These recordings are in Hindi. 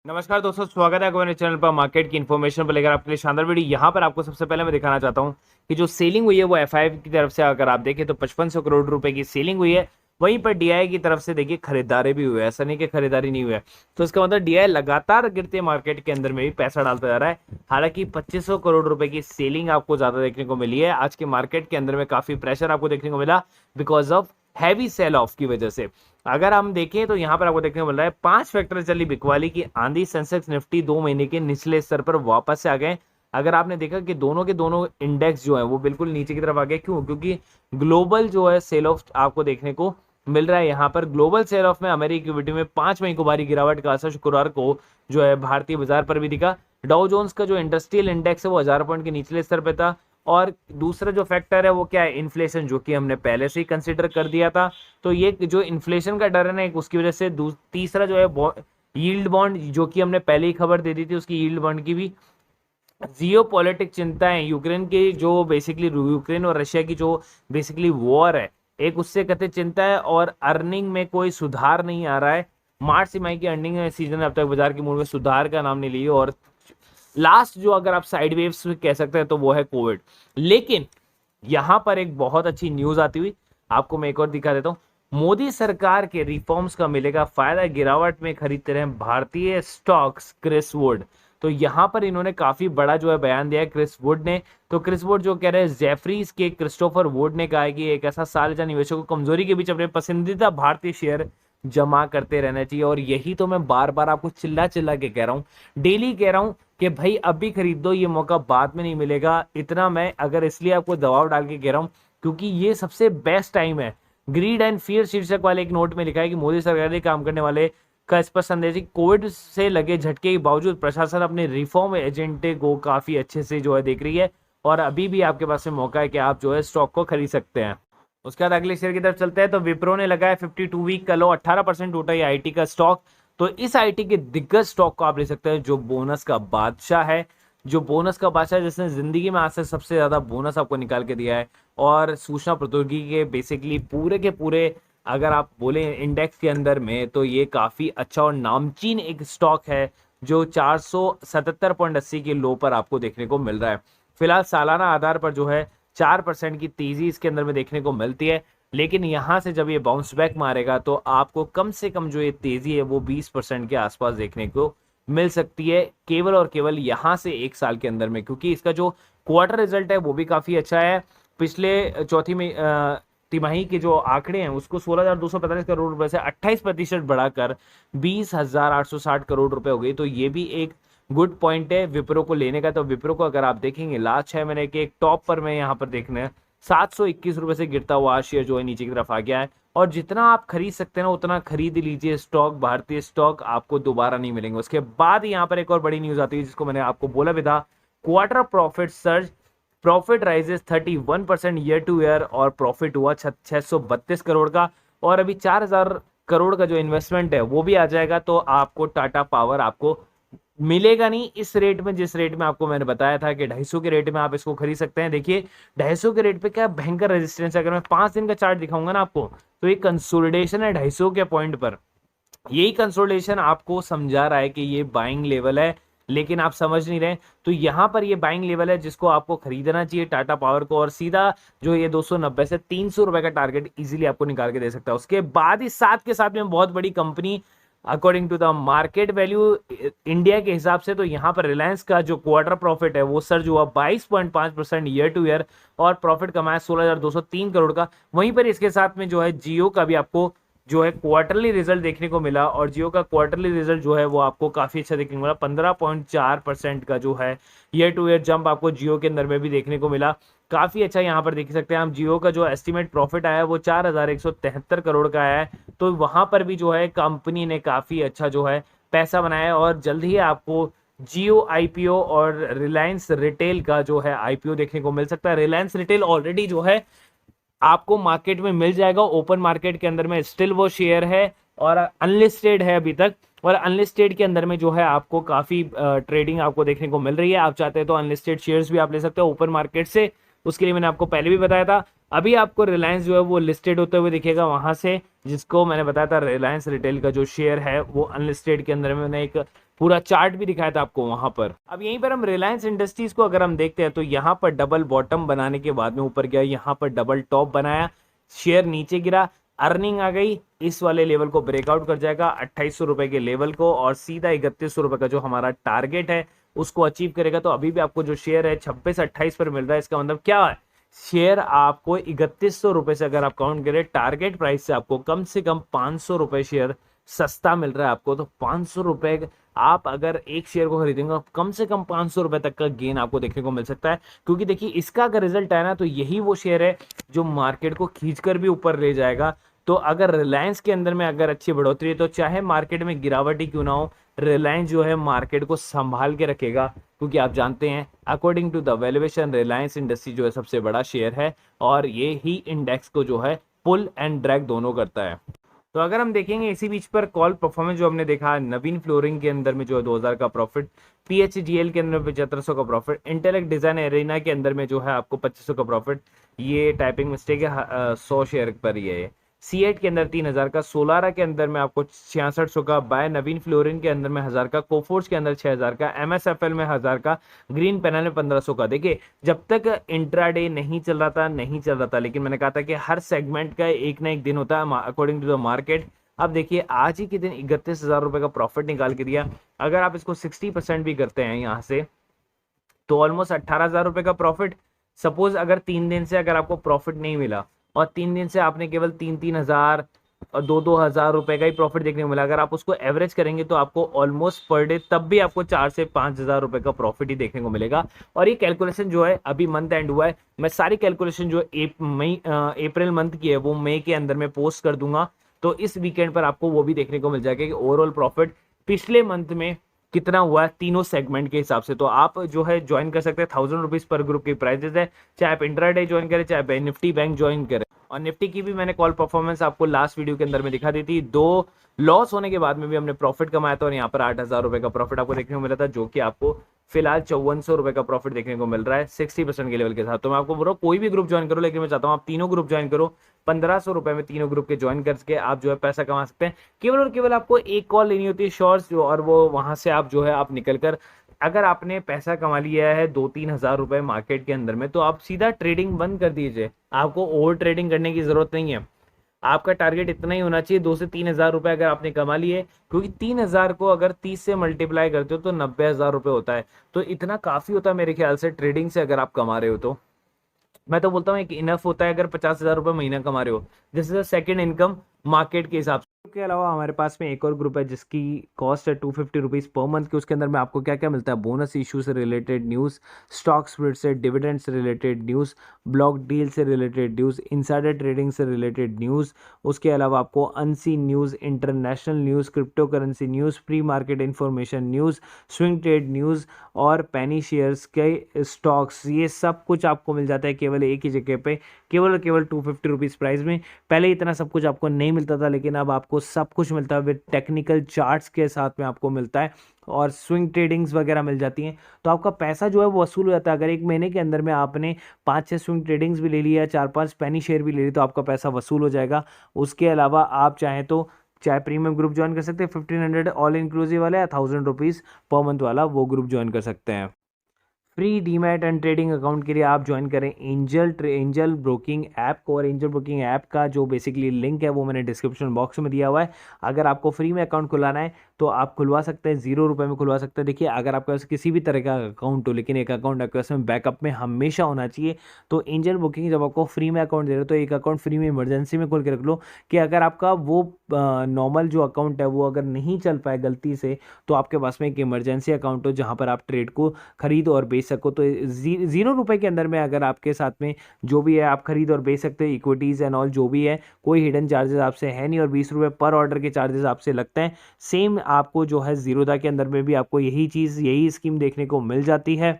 नमस्कार दोस्तों, स्वागत है आपका मेरे चैनल पर मार्केट की इन्फॉर्मेशन पर लेकर आपके लिए शानदार वीडियो। यहाँ पर आपको सबसे पहले मैं दिखाना चाहता हूँ कि जो सेलिंग हुई है वो एफआई की तरफ से अगर आप देखें तो 5500 करोड़ रुपए की सेलिंग हुई है। वहीं पर डीआई की तरफ से देखिए खरीदारी भी हुई है, ऐसा नहीं कि खरीदारी नहीं हुई है। तो इसका मतलब डीआई लगातार गिरते मार्केट के अंदर में भी पैसा डालता जा रहा है। हालांकि 2500 करोड़ रुपए की सेलिंग आपको ज्यादा देखने को मिली है। आज के मार्केट के अंदर में काफी प्रेशर आपको देखने को मिला because of heavy sell off की वजह से। अगर हम देखें तो यहाँ पर आपको देखने को मिल रहा है 5 फैक्टर चली बिकवाली की आंधी। सेंसेक्स निफ्टी 2 महीने के निचले स्तर पर वापस से आ गए। अगर आपने देखा कि दोनों के दोनों इंडेक्स जो है वो बिल्कुल नीचे की तरफ आ गए। क्यों? क्योंकि ग्लोबल जो है सेल ऑफ आपको देखने को मिल रहा है। यहाँ पर ग्लोबल सेल ऑफ में अमेरिकी इक्विटी में 5 मई को भारी गिरावट का असर शुक्रवार को जो है भारतीय बाजार पर भी दिखा। डाउ जोन्स का जो इंडस्ट्रियल इंडेक्स है वो 1000 पॉइंट के निचले स्तर पर था। और दूसरा जो फैक्टर है वो क्या है? इन्फ्लेशन, जो कि हमने पहले से ही कंसिडर कर दिया था। तो ये जो इन्फ्लेशन का डर है ना, एक उसकी वजह से तीसरा जो है यील्ड बॉन्ड, जो कि हमने पहले ही खबर दे दी थी उसकी यील्ड बॉन्ड की भी। जियो पॉलिटिक चिंताएं, यूक्रेन की जो बेसिकली यूक्रेन और रशिया की जो बेसिकली वॉर है, एक उससे कथित चिंता है। और अर्निंग में कोई सुधार नहीं आ रहा है। मार्च से मई की अर्निंग सीजन अब तक बाजार की मूड में सुधार का नाम नहीं लिए। और लास्ट जो अगर आप साइड वेव्स कह सकते हैं तो वो है कोविड। लेकिन यहां पर एक बहुत अच्छी न्यूज आती हुई आपको मैं एक और दिखा देता हूं। मोदी सरकार के रिफॉर्म्स का मिलेगा फायदा, गिरावट में खरीदते रहे भारतीय स्टॉक्स, क्रिस वुड। तो यहां पर इन्होंने काफी बड़ा जो है बयान दिया है क्रिस वुड ने। तो क्रिस वुड जो कह रहे हैं, जेफरीज के क्रिस्टोफर वुड ने कहा है कि एक ऐसा साल जहां निवेशकों को कमजोरी के बीच अपने पसंदीदा भारतीय शेयर जमा करते रहना चाहिए। और यही तो मैं बार बार आपको चिल्ला चिल्ला के कह रहा हूं, डेली कह रहा हूं कि भाई अभी खरीद दो, ये मौका बाद में नहीं मिलेगा। इतना मैं अगर इसलिए आपको दबाव डाल के कह रहा हूं क्योंकि ये सबसे बेस्ट टाइम है। ग्रीड एंड फियर शीर्षक वाले एक नोट में लिखा है कि मोदी सरकार ने काम करने वाले का स्पष्ट संदेश है कि कोविड से लगे झटके के बावजूद प्रशासन अपने रिफॉर्म एजेंडे को काफी अच्छे से जो है देख रही है। और अभी भी आपके पास में मौका है कि आप जो है स्टॉक को खरीद सकते हैं। उसके बाद अगले शेयर की तरफ चलते हैं तो विप्रो ने लगाया 52 वीक का लो, 18% टूटा ये आईटी का स्टॉक। तो इस आईटी के दिग्गज स्टॉक को आप ले सकते हैं जो बोनस का बादशाह है। जो बोनस का बादशाह जिसने जिंदगी में आज से सबसे ज्यादा बोनस आपको निकाल के दिया है। और सूचना प्रौद्योगिकी के बेसिकली पूरे के पूरे अगर आप बोले इंडेक्स के अंदर में तो ये काफी अच्छा और नामचीन एक स्टॉक है जो 477.80 के लो पर आपको देखने को मिल रहा है। फिलहाल सालाना आधार पर जो है 4% की तेजी इसके अंदर में देखने को मिलती है। लेकिन यहां से जब ये बाउंस बैक मारेगा तो आपको कम से कम जो ये तेजी है वो 20% के आसपास देखने को मिल सकती है, केवल और केवल यहां से एक साल के अंदर में। क्योंकि इसका जो क्वार्टर रिजल्ट है वो भी काफी अच्छा है। पिछले चौथी में तिमाही के जो आंकड़े हैं उसको 16,245 करोड़ रुपए से 28% बढ़ाकर 20,860 करोड़ रुपए हो गई। तो ये भी एक गुड पॉइंट है विप्रो को लेने का। तो विप्रो को अगर आप देखेंगे लास्ट 6 महीने के एक टॉप पर मैं यहाँ पर देखने 721 रुपए से गिरता हुआ शेयर जो है नीचे की तरफ आ गया है। और जितना आप खरीद सकते हैं ना उतना खरीद लीजिए स्टॉक, भारतीय स्टॉक आपको दोबारा नहीं मिलेंगे। उसके बाद यहाँ पर एक और बड़ी न्यूज आती है जिसको मैंने आपको बोला भी था, quarter profit surge, profit rises 31% year two year. और प्रॉफिट हुआ 632 करोड़ का। और अभी 4000 करोड़ का जो इन्वेस्टमेंट है वो भी आ जाएगा। तो आपको टाटा पावर आपको मिलेगा नहीं इस रेट में, जिस रेट में आपको मैंने बताया था कि 250 के रेट में आप इसको खरीद सकते हैं। देखिए 250 के रेट पे क्या भयंकर रेजिस्टेंस है। अगर मैं 5 दिन का चार्ट दिखाऊंगा ना आपको तो ये कंसोलिडेशन है 250 के पॉइंट पर। यही कंसोलिडेशन आपको समझा रहा है कि ये बाइंग लेवल है, लेकिन आप समझ नहीं रहे। तो यहां पर ये बाइंग लेवल है जिसको आपको खरीदना चाहिए टाटा पावर को। और सीधा जो ये 290 से 300 रुपए का टारगेट इजीली आपको निकाल के दे सकता है। उसके बाद ही साथ के साथ में बहुत बड़ी company according to the market value India के हिसाब से, तो यहाँ पर रिलायंस का जो क्वार्टर प्रॉफिट है वो सर्ज हुआ 22.5% ईयर टू ईयर। और प्रॉफिट कमाया 16,203 करोड़ का। वहीं पर इसके साथ में जो है जियो का भी आपको जो है क्वार्टरली रिजल्ट देखने को मिला। और जियो का क्वार्टरली रिजल्ट जो है वो आपको काफी अच्छा देखने को मिला। 15.4% का जो है ईयर टू ईयर जंप आपको जियो के अंदर में भी देखने को मिला। काफी अच्छा यहाँ पर देख सकते हैं हम। जियो का जो एस्टिमेट प्रॉफिट आया है वो 4,173 करोड़ का आया है। तो वहां पर भी जो है कंपनी ने काफी अच्छा जो है पैसा बनाया है। और जल्द ही आपको जियो आईपीओ और रिलायंस रिटेल का जो है आईपीओ देखने को मिल सकता है। रिलायंस रिटेल ऑलरेडी जो है आपको मार्केट में मिल जाएगा, ओपन मार्केट के अंदर में स्टिल वो शेयर है और अनलिस्टेड है अभी तक। और अनलिस्टेड के अंदर में जो है आपको काफी ट्रेडिंग आपको देखने को मिल रही है। आप चाहते हैं तो अनलिस्टेड शेयर्स भी आप ले सकते हो ओपन मार्केट से। उसके लिए मैंने आपको पहले भी बताया था। अभी आपको रिलायंस जो है वो लिस्टेड होते हुए दिखेगा वहां से, जिसको मैंने बताया था रिलायंस रिटेल का जो शेयर है वो अनलिस्टेड के अंदर में मैंने एक पूरा चार्ट भी दिखाया था आपको वहां पर। अब यहीं पर हम रिलायंस इंडस्ट्रीज को अगर हम देखते हैं तो यहाँ पर डबल बॉटम बनाने के बाद में ऊपर गया, यहाँ पर डबल टॉप बनाया, शेयर नीचे गिरा, अर्निंग आ गई, इस वाले लेवल को ब्रेकआउट कर जाएगा 2800 रुपए के लेवल को, और सीधा 3100 रुपए का जो हमारा टारगेट है उसको अचीव करेगा। तो अभी भी आपको जो शेयर है 26-28 पर मिल रहा है। इसका मतलब क्या है, शेयर आपको 3100 रुपए से अगर आप काउंट करें, टारगेट प्राइस से आपको कम से कम 500 रुपए शेयर सस्ता मिल रहा है आपको। तो 500 रुपए आप अगर एक शेयर को खरीदेंगे तो कम से कम 500 रुपए तक का गेन आपको देखने को मिल सकता है। क्योंकि देखिए इसका अगर रिजल्ट आया ना तो यही वो शेयर है जो मार्केट को खींचकर भी ऊपर ले जाएगा। तो अगर रिलायंस के अंदर में अगर अच्छी बढ़ोतरी है तो चाहे मार्केट में गिरावट ही क्यों ना हो, रिलायंस जो है मार्केट को संभाल के रखेगा। क्योंकि आप जानते हैं according to the valuation Reliance industry जो है सबसे बड़ा शेयर है, और ये ही इंडेक्स को जो है पुल एंड ड्रैग दोनों करता है। तो अगर हम देखेंगे इसी बीच पर कॉल परफॉर्मेंस जो हमने देखा, नवीन फ्लोरिंग के अंदर में जो है 2000 का प्रॉफिट, पीएचजीएल के अंदर में 7500 का प्रॉफिट, इंटेलेक्ट डिजाइन एरेना के अंदर में जो है आपको 2500 का प्रॉफिट, ये टाइपिंग मिस्टेक है 100 शेयर पर ही है। C8 के अंदर 3000 का, सोलारा के अंदर में आपको 6600 का, बाय नवीन फ्लोरिन के अंदर में 1000 का, कोफोर्स के अंदर 6000 का, MSFL में 1000 का, ग्रीन पैनल में 1500 का। देखिए जब तक इंट्राडे नहीं चल रहा था, लेकिन मैंने कहा था कि हर सेगमेंट का एक ना एक दिन होता है अकॉर्डिंग टू द मार्केट। अब देखिए आज ही के दिन 31,000 रुपए का प्रॉफिट निकाल के दिया। अगर आप इसको 60% भी करते हैं यहाँ से तो ऑलमोस्ट 18,000 रुपए का प्रॉफिट। सपोज अगर 3 दिन से अगर आपको प्रॉफिट नहीं मिला और 3 दिन से आपने केवल 3-3 हज़ार और 2-2 हज़ार रुपए का ही प्रॉफिट देखने को मिला, अगर आप उसको एवरेज करेंगे तो आपको ऑलमोस्ट पर डे तब भी आपको 4 से 5 हज़ार रुपए का प्रॉफिट ही देखने को मिलेगा। और ये कैलकुलेशन जो है अभी मंथ एंड हुआ है, मैं सारी कैलकुलेशन जो अप्रैल मंथ की है वो मई के अंदर में पोस्ट कर दूंगा। तो इस वीकेंड पर आपको वो भी देखने को मिल जाएगा कि ओवरऑल प्रॉफिट पिछले मंथ में कितना हुआ है तीनों सेगमेंट के हिसाब से। तो आप जो है ज्वाइन कर सकते हैं, 1000 रुपीज पर ग्रुप की प्राइजेस है, चाहे आप इंट्राडे ज्वाइन करें चाहे निफ्टी बैंक ज्वाइन करें। और निफ्टी की भी मैंने कॉल परफॉर्मेंस आपको लास्ट वीडियो के अंदर में दिखा दी थी। 2 लॉस होने के बाद में भी हमने प्रॉफिट कमाया था और यहाँ पर 8,000 रुपए का प्रॉफिट आपको देखने को मिला था, जो कि आपको फिलहाल 5400 रुपए का प्रॉफिट देखने को मिल रहा है 60% के लेवल के साथ। तो मैं आपको बोल रहा हूँ कोई भी ग्रुप ज्वाइन करो, लेकिन मैं चाहता हूँ आप तीनों ग्रुप ज्वाइन करो। 1500 रुपए में तीनों ग्रुप के ज्वाइन करके आप जो है पैसा कमा सकते हैं। केवल और केवल आपको एक कॉल लेनी होती है शॉर्ट्स जो, और वो वहां से आप जो है आप निकल कर, अगर आपने पैसा कमा लिया है 2-3 हज़ार रुपए मार्केट के अंदर में, तो आप सीधा ट्रेडिंग बंद कर दीजिए। आपको ओवर ट्रेडिंग करने की जरूरत नहीं है। आपका टारगेट इतना ही होना चाहिए, 2 से 3 हज़ार रुपए अगर आपने कमा लिए, क्योंकि 3 हज़ार को अगर 30 से मल्टीप्लाई करते हो तो 90,000 रुपए होता है। तो इतना काफी होता है मेरे ख्याल से ट्रेडिंग से अगर आप कमा रहे हो तो। मैं तो बोलता हूँ एक इनफ होता है अगर 50,000 रुपए महीना कमा रहे हो, this is second income market के हिसाब से। के अलावा हमारे पास में एक और ग्रुप है जिसकी कॉस्ट है 250 रुपीज़ पर मंथ की। उसके अंदर में आपको क्या क्या मिलता है, बोनस इशू से रिलेटेड न्यूज़, स्टॉक स्प्लिट से, डिविडेंड से रिलेटेड न्यूज़, ब्लॉक डील से रिलेटेड न्यूज़, इनसाइडर ट्रेडिंग से रिलेटेड न्यूज़। उसके अलावा आपको unseen news, international news, crypto currency news, pre market information news, swing trade news और पेनी शेयर्स के स्टॉक्स, ये सब कुछ आपको मिल जाता है केवल एक ही जगह पे, केवल और केवल 250 रुपीज़ प्राइस में। पहले इतना सब कुछ आपको नहीं मिलता था, लेकिन अब आपको सब कुछ मिलता है विद टेक्निकल चार्ट्स के साथ में आपको मिलता है, और स्विंग ट्रेडिंग्स वगैरह मिल जाती हैं। तो आपका पैसा जो है वो वसूल हो जाता है। अगर एक महीने के अंदर में आपने 5-6 स्विंग ट्रेडिंग्स भी ले लिया, 4-5 पेनी शेयर भी ले ली, तो आपका पैसा वसूल हो जाएगा। उसके अलावा आप चाहें तो चाहे प्रीमियम ग्रुप ज्वाइन कर सकते हैं 1500 ऑल इंक्लूसिव वाला, या 1000 रुपीज़ पर मंथ वाला वो ग्रुप ज्वाइन कर सकते हैं। Free demat and trading account के लिए आप ज्वाइन करें एंजल ब्रोकिंग ऐप को, और एंजल ब्रोकिंग ऐप का जो बेसिकली लिंक है वो मैंने डिस्क्रिप्शन बॉक्स में दिया हुआ है। अगर आपको फ्री में अकाउंट खुलाना है तो आप खुलवा सकते हैं, 0 रुपये में खुलवा सकते हैं। देखिए अगर आपके पास किसी भी तरह का अकाउंट हो, लेकिन एक अकाउंट आपके पास में बैकअप में हमेशा होना चाहिए। तो एंजल ब्रोकिंग जब आपको फ्री में अकाउंट दे रहे हो तो एक अकाउंट फ्री में इमरजेंसी में खोल के रख लो, कि अगर आपका वो नॉर्मल जो अकाउंट है वो अगर नहीं चल पाए गलती से, तो आपके पास में एक इमरजेंसी अकाउंट हो जहाँ पर आप ट्रेड को खरीद और बेच सको। तो 0 रुपये के अंदर में अगर आपके साथ में जो भी है आप खरीद और बेच सकते हैं, इक्विटीज़ एंड ऑल जो भी है, कोई हिडन चार्जेस आपसे है नहीं, और 20 रुपये पर ऑर्डर के चार्जेस आपसे लगते हैं। सेम आपको जो है जीरोधा के अंदर में भी आपको यही स्कीम देखने को मिल जाती है।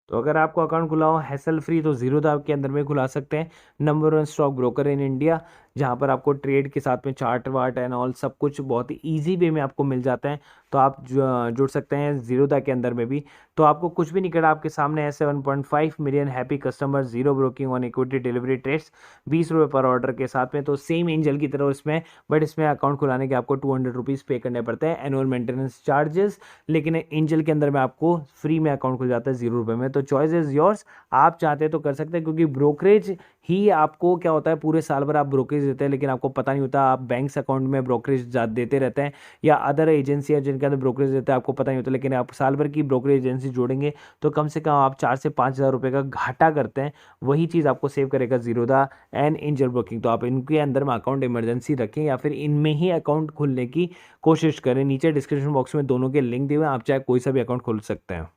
तो अगर आपको अकाउंट खुला हो हैसल फ्री तो जीरोधा के अंदर में खुला सकते हैं। Number 1 stock broker in India, जहाँ पर आपको ट्रेड के साथ में चार्ट वार्ट एंड ऑल सब कुछ बहुत ही ईजी वे में आपको मिल जाता है। तो आप जुड़ सकते हैं ज़ीरोधा के अंदर में भी। तो आपको कुछ भी नहीं करना, आपके सामने है 7.5 million happy customer, zero broking on equity delivery trades, 20 रुपये पर ऑर्डर के साथ में। तो सेम एंजल की तरह इसमें, बट इसमें अकाउंट खुलाने के आपको 200 रुपीज़ पे करने पड़ते हैं एनुअल मेंटेनेंस चार्जेस, लेकिन एंजल के अंदर में आपको फ्री में अकाउंट खुल जाता है 0 रुपये में। तो चॉइस इज़ योर्स, आप चाहते हैं तो कर सकते हैं, क्योंकि ब्रोकरेज ही आपको क्या होता है, पूरे साल भर आप ब्रोकरेज देते हैं लेकिन आपको पता नहीं होता, आप बैंक्स अकाउंट में ब्रोकरेज देते रहते हैं, या अदर एजेंसी है जिनके अंदर ब्रोकरेज देते हैं, आपको पता नहीं होता। लेकिन आप साल भर की ब्रोकरेज एजेंसी जोड़ेंगे तो कम से कम आप 4 से 5 हज़ार रुपये का घाटा करते हैं। वही चीज़ आपको सेव करेगा ज़ीरोधा एंड एंजल ब्रोकिंग। तो आप इनके अंदर में अकाउंट इमरजेंसी रखें या फिर इनमें ही अकाउंट खोलने की कोशिश करें। नीचे डिस्क्रिप्शन बॉक्स में दोनों के लिंक दिए हुए हैं, आप चाहे कोई सा भी अकाउंट खोल सकते हैं।